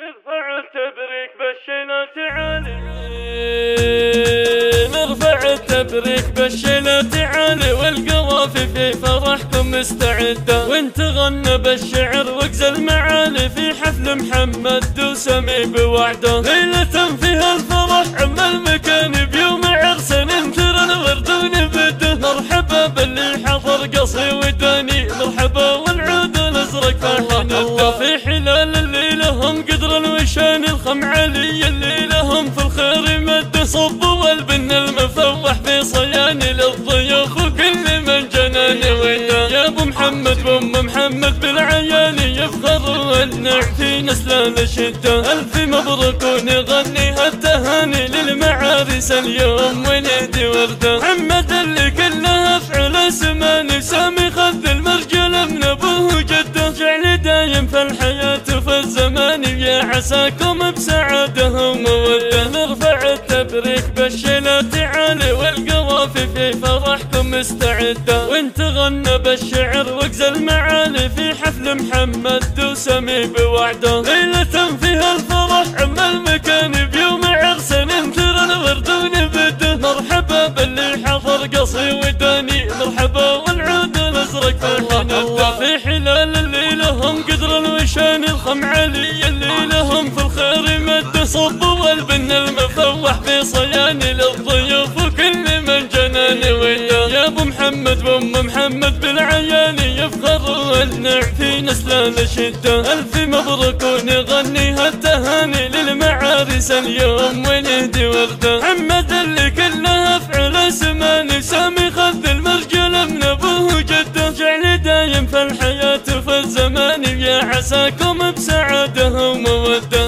نرفع التبريك بالشيلة تعالي، نرفع التبريك بالشيلة تعالي، والقوافي في فرحكم مستعدة، وانت غنى بالشعر وقز المعالي في حفل محمد وسمي بوعده، ليلة فيها الفرح عم المكان بيوم عرس ننثر الورد ونبده، مرحبا باللي حضر قصي وداني، مرحبا والعود الازرق فرحان الله، في حلال الليلة هم قدر الوشان الخم علي، الليلة هم في الخير مده، صبوا البن المفوح في صياني للضيوف وكل من جناني وده، يا ابو محمد وام محمد بالعياني يفخر والنع في نسلان الشده، الف مبروك ونغني هالتهاني للمعارس اليوم ونهدي ورده، محمد اللي كلها افعل سماني، سامي خذ المرجل من ابوه جده، جعل دايم في الحياه في الزمان، يا عساكم بسعاده وموده، نرفع التبريك بالشيلة تعالي، والقوافي في فرحكم مستعده، وانت غنى بالشعر وقز المعالي في حفل محمد وسمي بوعده، ليلة فيها الفرح عم المكان بيوم عرس ننثر الورد ونبده، مرحبا باللي حضر قصي وداني، مرحبا والعود الازرق فرحان الله، في حلال الليله هم قدر الوشان الخم علي، الليله هم في الخير مده، صبوا البن المفوح في صياني للضيوف وكل من جناني وده، يا ابو محمد وام محمد بالعياني يفخر والنع في نسلان الشده، الف مبروك ونغني هالتهاني للمعارس اليوم ونهدي ورده، محمد اللي كلها افعل سماني، سامي خذ المرجل من ابوه جده، جعل دايم في الحياه في الزمان، يا عساكم بسعاده وموده.